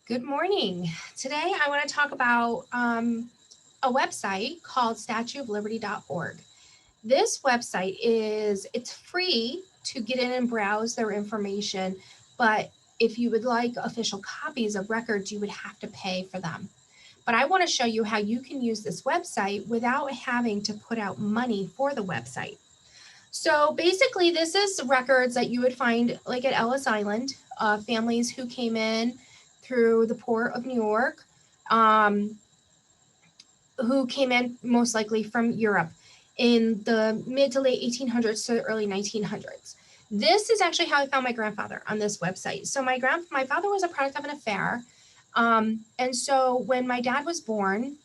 Good morning. Today I want to talk about a website called statueofliberty.org. This website it's free to get in and browse their information, but if you would like official copies of records, you would have to pay for them. But I want to show you how you can use this website without having to put out money for the website. So basically, this is records that you would find like at Ellis Island, families who came in through the port of New York, um, who came in most likely from Europe in the mid to late 1800s to the early 1900s. This is actually how I found my grandfather on this website. So my father was a product of an affair. And so when my dad was born,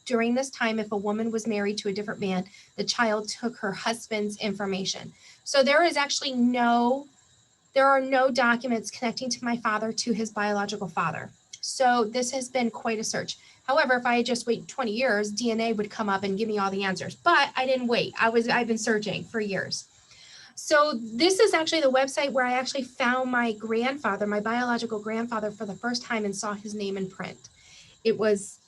during this time, if a woman was married to a different man, the child took her husband's information. So there are no documents connecting to my father to his biological father. So this has been quite a search. However, if I had just waited 20 years, DNA would come up and give me all the answers. But I didn't wait. I've been searching for years. So this is actually the website where I actually found my grandfather, my biological grandfather, for the first time and saw his name in print. It was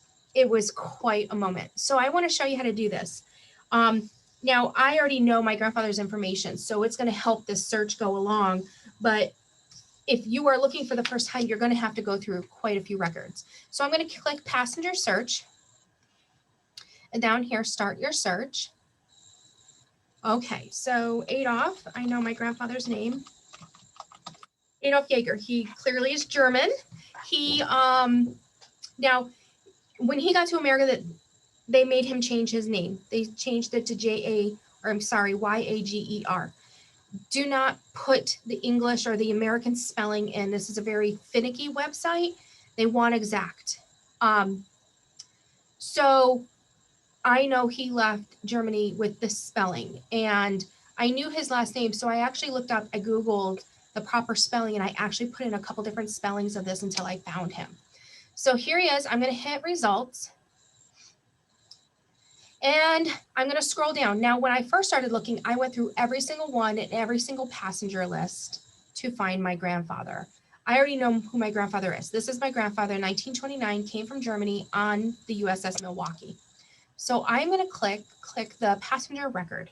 quite a moment. So I want to show you how to do this. Now I already know my grandfather's information, so it's going to help this search go along. But if you are looking for the first time, you're going to have to go through quite a few records. So I'm going to click passenger search, and down here, start your search. Okay, so Adolf, I know my grandfather's name. Adolf Jaeger, he clearly is German. He, now, when he got to America, they made him change his name. They changed it to Yager. Do not put the English or the American spelling in. This is a very finicky website. They want exact. So I know he left Germany with this spelling, and I knew his last name. So I actually I Googled the proper spelling, and I actually put in a couple different spellings of this until I found him. So here he is. I'm going to hit results. And I'm going to scroll down. Now, when I first started looking, I went through every single one and every single passenger list to find my grandfather. I already know who my grandfather is. This is my grandfather, 1929, came from Germany on the USS Milwaukee. So I'm going to click the passenger record.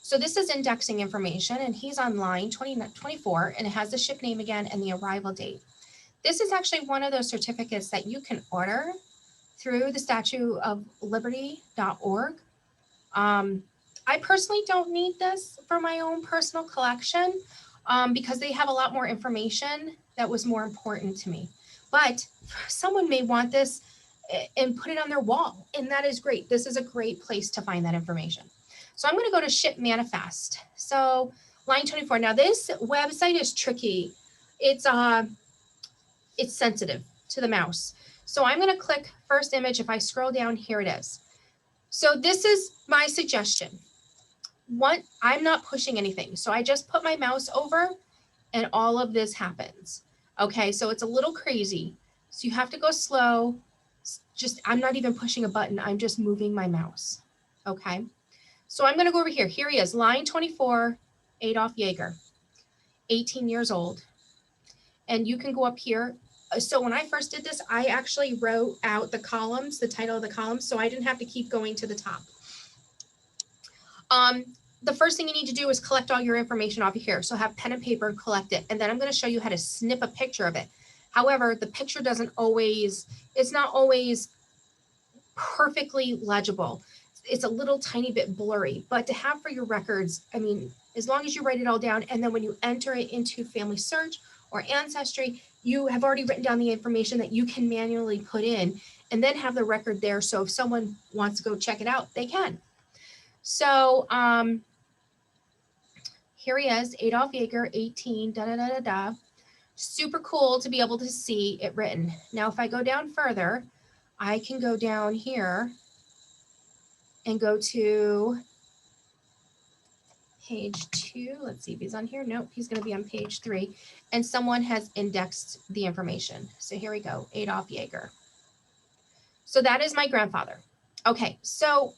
So this is indexing information, and he's on line 24, and it has the ship name again and the arrival date. This is actually one of those certificates that you can order through the statueofliberty.org. I personally don't need this for my own personal collection because they have a lot more information that was more important to me. But someone may want this and put it on their wall, and that is great. This is a great place to find that information. So I'm going to go to Ship Manifest. So line 24. Now this website is tricky. It's sensitive to the mouse. So I'm going to click first image. If I scroll down, here it is. So this is my suggestion. I'm not pushing anything. So I just put my mouse over and all of this happens. Okay, so it's a little crazy. So you have to go slow. I'm not even pushing a button. I'm just moving my mouse. Okay, so I'm going to go over here. Here he is, line 24, Adolf Jaeger, 18 years old. And you can go up here. So when I first did this, I actually wrote out the columns, the title of the columns, so I didn't have to keep going to the top. The first thing you need to do is collect all your information off of here. So have pen and paper, collect it. And then I'm going to show you how to snip a picture of it. However, the picture it's not always perfectly legible. It's a little tiny bit blurry, but to have for your records, I mean, as long as you write it all down, and then when you enter it into Family Search or Ancestry, you have already written down the information that you can manually put in and then have the record there. So if someone wants to go check it out, they can. So here he is, Adolf Jaeger, 18, Super cool to be able to see it written. Now, if I go down further, I can go down here and go to page 2. Let's see if he's on here. Nope, he's going to be on page 3. And someone has indexed the information. So here we go, Adolf Jaeger. So that is my grandfather. Okay, so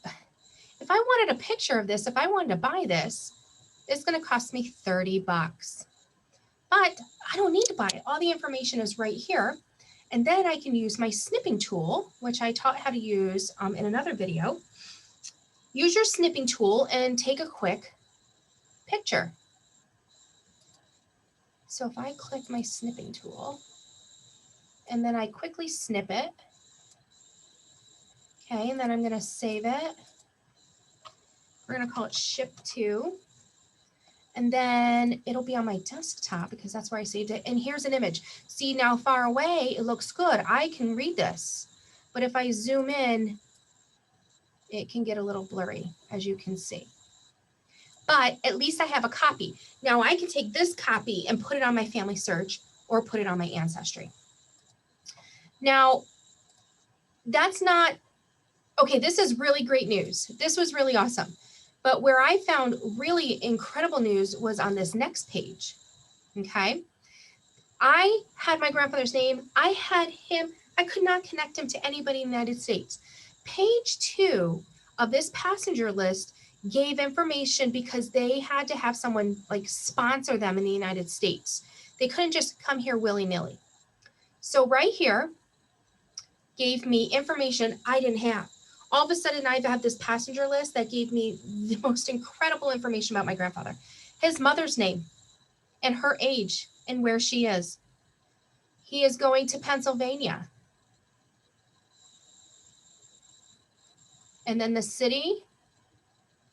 if I wanted a picture of this, if I wanted to buy this, it's going to cost me $30. but I don't need to buy it. All the information is right here. And then I can use my snipping tool, which I taught how to use in another video. Use your snipping tool and take a quick picture. So if I click my snipping tool and then I quickly snip it, okay, and then I'm going to save it. We're going to call it ship to, and then it'll be on my desktop because that's where I saved it. And here's an image. See, now far away, it looks good. I can read this, but if I zoom in, it can get a little blurry, as you can see. But at least I have a copy. Now I can take this copy and put it on my family search or put it on my ancestry. Now, that's not, okay, this is really great news. This was really awesome. But where I found really incredible news was on this next page, okay? I had my grandfather's name. I had him, I could not connect him to anybody in the United States. Page 2 of this passenger list gave information because they had to have someone like sponsor them in the United States. They couldn't just come here willy-nilly. So right here gave me information I didn't have. All of a sudden, I have this passenger list that gave me the most incredible information about my grandfather. His mother's name and her age and where she is. He is going to Pennsylvania. And then the city,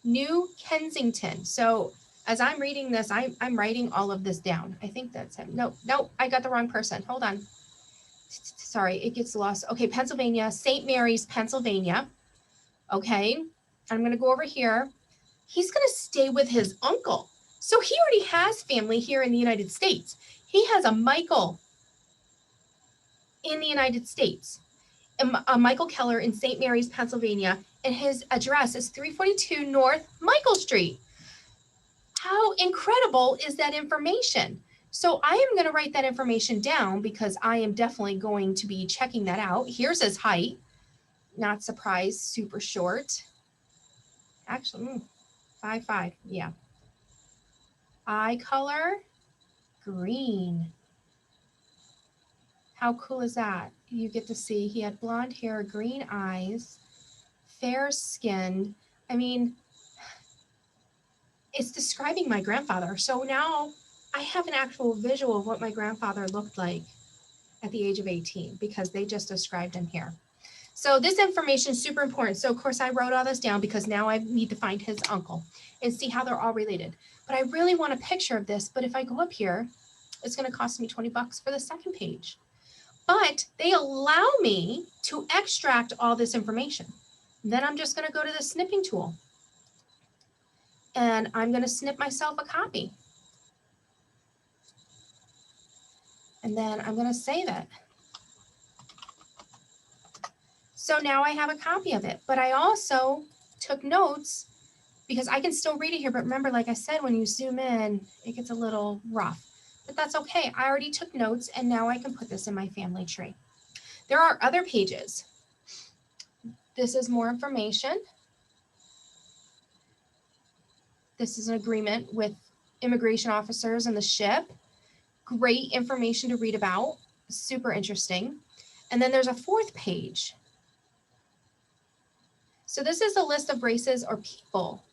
New Kensington. So as I'm reading this, I'm writing all of this down. I think that's him. No, I got the wrong person. Hold on. Sorry, it gets lost. Okay, Pennsylvania, St. Mary's, Pennsylvania. Okay, I'm going to go over here. He's going to stay with his uncle. So he already has family here in the United States. He has a Michael in the United States, a Michael Keller in St. Mary's, Pennsylvania, and his address is 342 North Michael Street. How incredible is that information? So I am going to write that information down because I am definitely going to be checking that out. Here's his height. Not surprised, super short. Actually, 5'5", yeah. Eye color, green. How cool is that? You get to see he had blonde hair, green eyes, fair skinned. I mean, it's describing my grandfather. So now I have an actual visual of what my grandfather looked like at the age of 18 because they just described him here. So this information is super important. So of course I wrote all this down because now I need to find his uncle and see how they're all related. But I really want a picture of this. But if I go up here, it's going to cost me 20 bucks for the second page. But they allow me to extract all this information. Then I'm just going to go to the snipping tool. And I'm going to snip myself a copy. And then I'm going to save it. So now I have a copy of it, but I also took notes because I can still read it here. But remember, like I said, when you zoom in, it gets a little rough, but that's okay. I already took notes and now I can put this in my family tree. There are other pages. This is more information. This is an agreement with immigration officers and the ship. Great information to read about, super interesting. And then there's a fourth page. So this is a list of races or people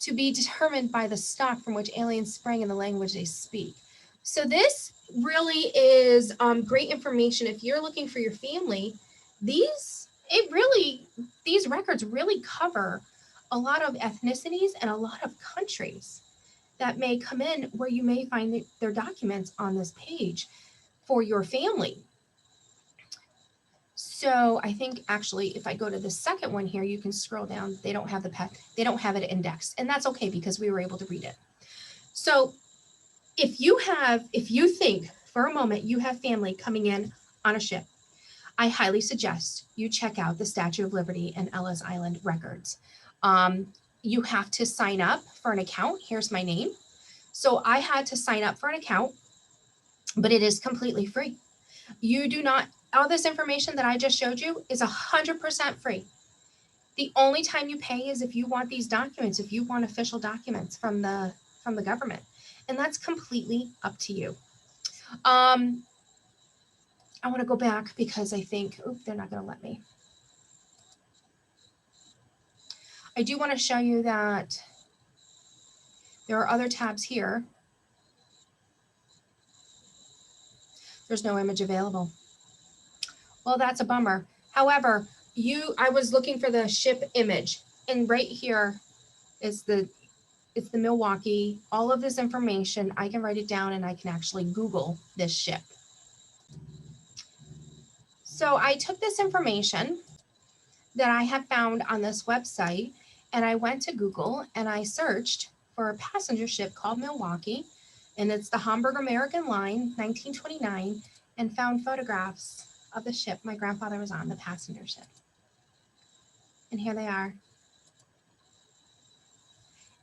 to be determined by the stock from which aliens sprang in the language they speak. So this really is great information. If you're looking for your family, these records really cover a lot of ethnicities and a lot of countries that may come in where you may find their documents on this page for your family. So I think actually if I go to the second one here, you can scroll down. They don't have they don't have it indexed, and that's okay because we were able to read it. So if you think for a moment you have family coming in on a ship, I highly suggest you check out the Statue of Liberty and Ellis Island records. You have to sign up for an account. Here's my name. So I had to sign up for an account, but it is completely free. You do not, all this information that I just showed you is 100% free. The only time you pay is if you want these documents, if you want official documents from the government. and that's completely up to you. I want to go back because I think, they're not going to let me. I do want to show you that there are other tabs here. There's no image available. Well, that's a bummer. However, I was looking for the ship image, and right here is it's the Milwaukee. All of this information, I can write it down and I can actually Google this ship. So I took this information that I have found on this website, and I went to Google and I searched for a passenger ship called Milwaukee, and it's the Hamburg American Line, 1929, and found photographs of the ship my grandfather was on, the passenger ship. And here they are.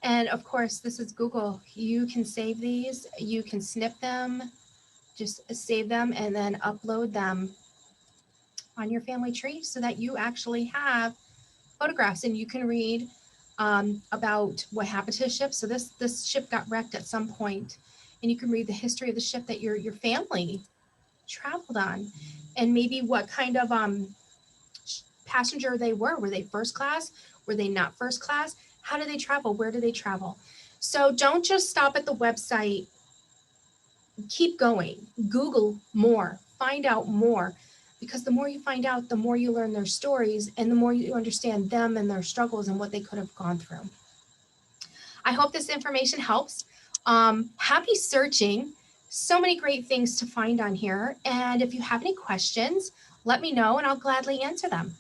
And of course, this is Google. You can save these, you can snip them, just save them and then upload them on your family tree so that you actually have photographs, and you can read about what happened to the ship. So this ship got wrecked at some point, and you can read the history of the ship that your family traveled on, and maybe what kind of passenger they were. Were they first class? Were they not first class? How did they travel? Where did they travel? So don't just stop at the website. Keep going. Google more. Find out more. Because the more you find out, the more you learn their stories, and the more you understand them and their struggles and what they could have gone through. I hope this information helps. Happy searching. So many great things to find on here. And if you have any questions, let me know and I'll gladly answer them.